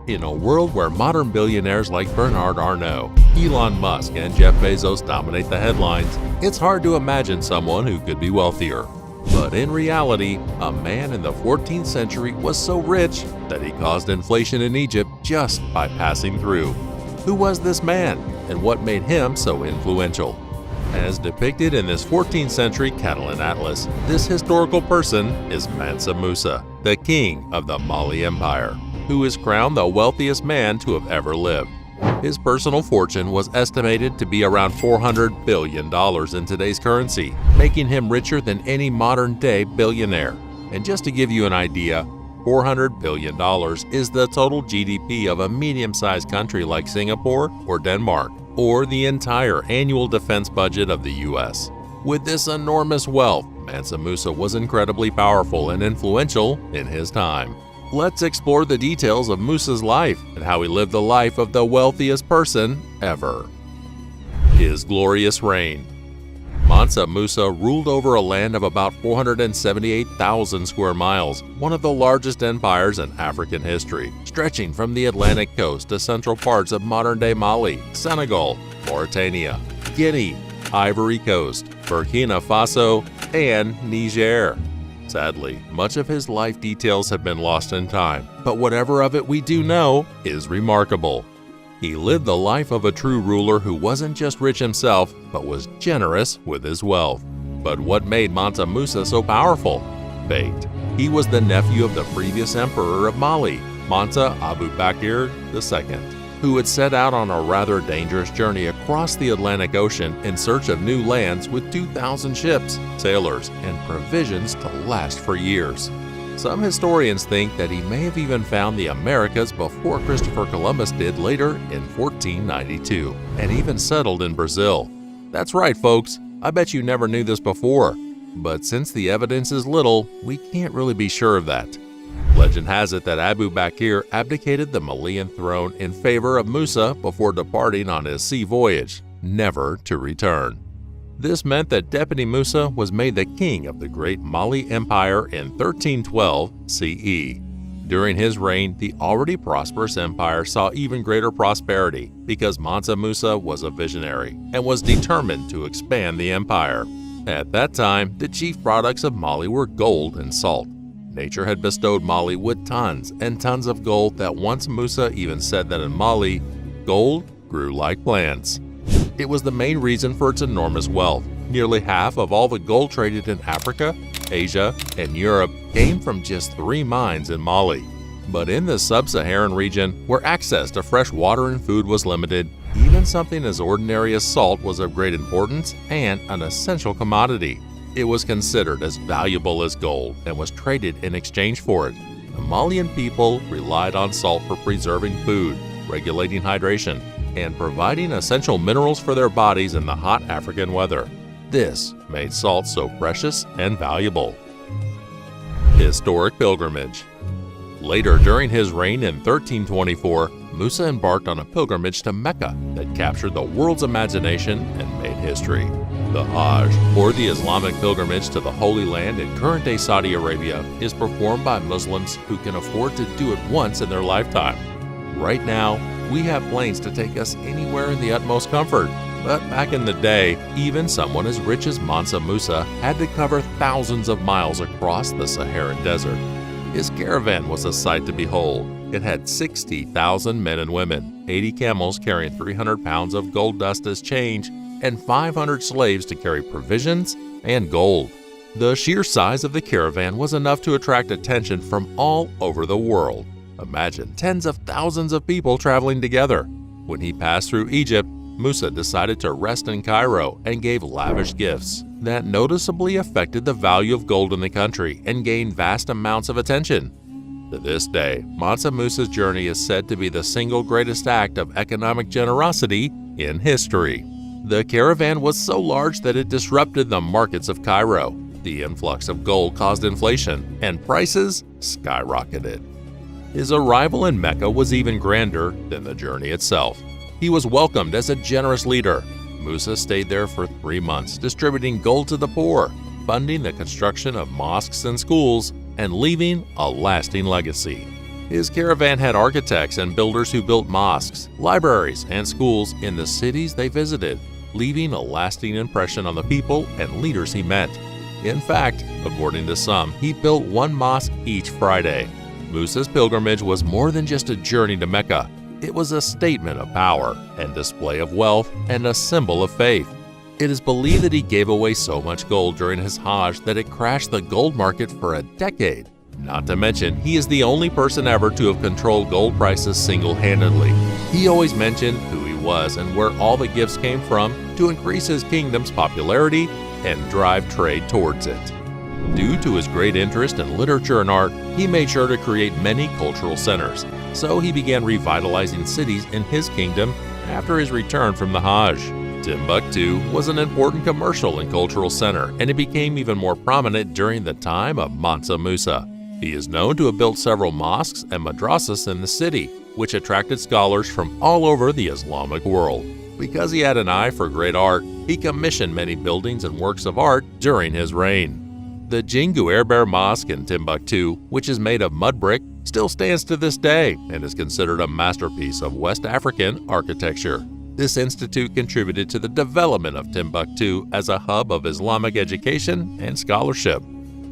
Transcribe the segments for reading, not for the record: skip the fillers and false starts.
In a world where modern billionaires like Bernard Arnault, Elon Musk, and Jeff Bezos dominate the headlines, it's hard to imagine someone who could be wealthier. But in reality, a man in the 14th century was so rich that he caused inflation in Egypt just by passing through. Who was this man, and what made him so influential? As depicted in this 14th century Catalan atlas, this historical person is Mansa Musa, the king of the Mali Empire, who is crowned the wealthiest man to have ever lived. His personal fortune was estimated to be around $400 billion in today's currency, making him richer than any modern-day billionaire. And just to give you an idea, $400 billion is the total GDP of a medium-sized country like Singapore or Denmark, or the entire annual defense budget of the US. With this enormous wealth, Mansa Musa was incredibly powerful and influential in his time. Let's explore the details of Musa's life and how he lived the life of the wealthiest person ever. His glorious reign. Mansa Musa ruled over a land of about 478,000 square miles, one of the largest empires in African history, stretching from the Atlantic coast to central parts of modern-day Mali, Senegal, Mauritania, Guinea, Ivory Coast, Burkina Faso, and Niger. Sadly, much of his life details have been lost in time, but whatever of it we do know is remarkable. He lived the life of a true ruler who wasn't just rich himself, but was generous with his wealth. But what made Mansa Musa so powerful? Fate. He was the nephew of the previous emperor of Mali, Mansa Abu Bakr II, who had set out on a rather dangerous journey across the Atlantic Ocean in search of new lands with 2,000 ships, sailors, and provisions to last for years. Some historians think that he may have even found the Americas before Christopher Columbus did later in 1492, and even settled in Brazil. That's right, folks, I bet you never knew this before. But since the evidence is little, we can't really be sure of that. Legend has it that Abu Bakr abdicated the Malian throne in favor of Musa before departing on his sea voyage, never to return. This meant that Deputy Musa was made the king of the great Mali Empire in 1312 CE. During his reign, the already prosperous empire saw even greater prosperity because Mansa Musa was a visionary and was determined to expand the empire. At that time, the chief products of Mali were gold and salt. Nature had bestowed Mali with tons and tons of gold that once Musa even said that in Mali, gold grew like plants. It was the main reason for its enormous wealth. Nearly half of all the gold traded in Africa, Asia, and Europe came from just 3 mines in Mali. But in the sub-Saharan region, where access to fresh water and food was limited, even something as ordinary as salt was of great importance and an essential commodity. It was considered as valuable as gold and was traded in exchange for it. The Malian people relied on salt for preserving food, regulating hydration, and providing essential minerals for their bodies in the hot African weather. This made salt so precious and valuable. Historic pilgrimage. Later during his reign in 1324, Musa embarked on a pilgrimage to Mecca that captured the world's imagination and made history. The Hajj, or the Islamic pilgrimage to the Holy Land in current-day Saudi Arabia, is performed by Muslims who can afford to do it once in their lifetime. Right now, we have planes to take us anywhere in the utmost comfort. But back in the day, even someone as rich as Mansa Musa had to cover thousands of miles across the Saharan desert. His caravan was a sight to behold. It had 60,000 men and women, 80 camels carrying 300 pounds of gold dust as change, and 500 slaves to carry provisions and gold. The sheer size of the caravan was enough to attract attention from all over the world. Imagine tens of thousands of people traveling together. When he passed through Egypt, Musa decided to rest in Cairo and gave lavish gifts that noticeably affected the value of gold in the country and gained vast amounts of attention. To this day, Mansa Musa's journey is said to be the single greatest act of economic generosity in history. The caravan was so large that it disrupted the markets of Cairo. The influx of gold caused inflation, and prices skyrocketed. His arrival in Mecca was even grander than the journey itself. He was welcomed as a generous leader. Musa stayed there for 3 months, distributing gold to the poor, funding the construction of mosques and schools, and leaving a lasting legacy. His caravan had architects and builders who built mosques, libraries, and schools in the cities they visited, leaving a lasting impression on the people and leaders he met. In fact, according to some, he built one mosque each Friday. Musa's pilgrimage was more than just a journey to Mecca. It was a statement of power and display of wealth and a symbol of faith. It is believed that he gave away so much gold during his Hajj that it crashed the gold market for a decade. Not to mention, he is the only person ever to have controlled gold prices single-handedly. He always mentioned who he was and where all the gifts came from to increase his kingdom's popularity and drive trade towards it. Due to his great interest in literature and art, he made sure to create many cultural centers. So he began revitalizing cities in his kingdom after his return from the Hajj. Timbuktu was an important commercial and cultural center, and it became even more prominent during the time of Mansa Musa. He is known to have built several mosques and madrasas in the city, which attracted scholars from all over the Islamic world. Because he had an eye for great art, he commissioned many buildings and works of art during his reign. The Jingu Airbear Mosque in Timbuktu, which is made of mud brick, still stands to this day and is considered a masterpiece of West African architecture. This institute contributed to the development of Timbuktu as a hub of Islamic education and scholarship.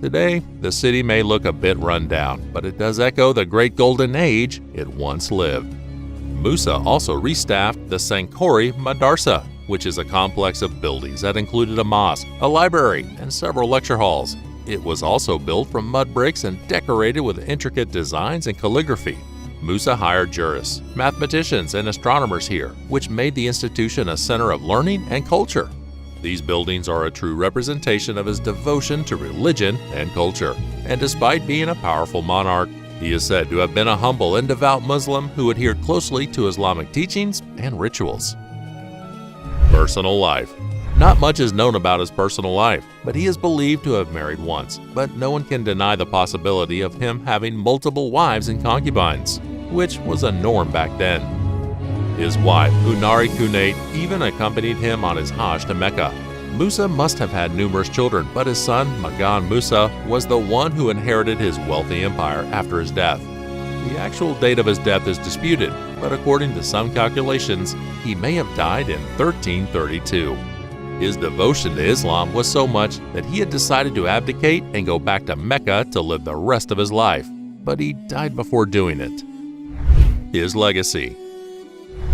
Today, the city may look a bit run down, but it does echo the great golden age it once lived. Musa also restaffed the Sankori Madarsa, which is a complex of buildings that included a mosque, a library, and several lecture halls. It was also built from mud bricks and decorated with intricate designs and calligraphy. Musa hired jurists, mathematicians, and astronomers here, which made the institution a center of learning and culture. These buildings are a true representation of his devotion to religion and culture, and despite being a powerful monarch, he is said to have been a humble and devout Muslim who adhered closely to Islamic teachings and rituals. Personal life. Not much is known about his personal life, but he is believed to have married once, but no one can deny the possibility of him having multiple wives and concubines, which was a norm back then. His wife, Unari Kunate, even accompanied him on his Hajj to Mecca. Musa must have had numerous children, but his son, Magan Musa, was the one who inherited his wealthy empire after his death. The actual date of his death is disputed, but according to some calculations, he may have died in 1332. His devotion to Islam was so much that he had decided to abdicate and go back to Mecca to live the rest of his life, but he died before doing it. His legacy.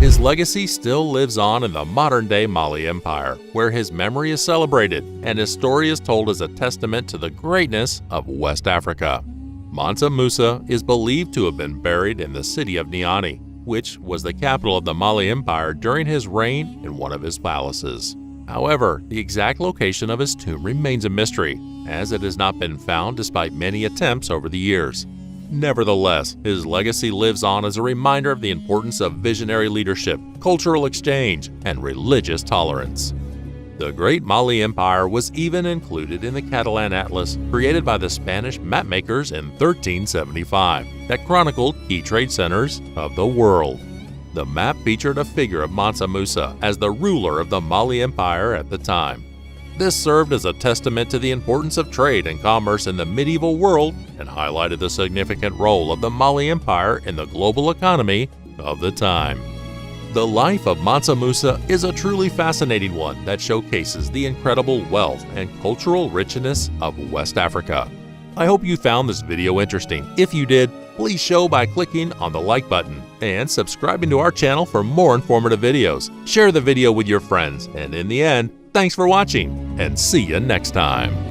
His legacy still lives on in the modern-day Mali Empire, where his memory is celebrated and his story is told as a testament to the greatness of West Africa. Mansa Musa is believed to have been buried in the city of Niani, which was the capital of the Mali Empire during his reign in one of his palaces. However, the exact location of his tomb remains a mystery, as it has not been found despite many attempts over the years. Nevertheless, his legacy lives on as a reminder of the importance of visionary leadership, cultural exchange, and religious tolerance. The Great Mali Empire was even included in the Catalan Atlas created by the Spanish mapmakers in 1375 that chronicled key trade centers of the world. The map featured a figure of Mansa Musa as the ruler of the Mali Empire at the time. This served as a testament to the importance of trade and commerce in the medieval world and highlighted the significant role of the Mali Empire in the global economy of the time. The life of Mansa Musa is a truly fascinating one that showcases the incredible wealth and cultural richness of West Africa. I hope you found this video interesting. If you did, please show by clicking on the like button and subscribing to our channel for more informative videos. Share the video with your friends, and in the end, thanks for watching, and see you next time.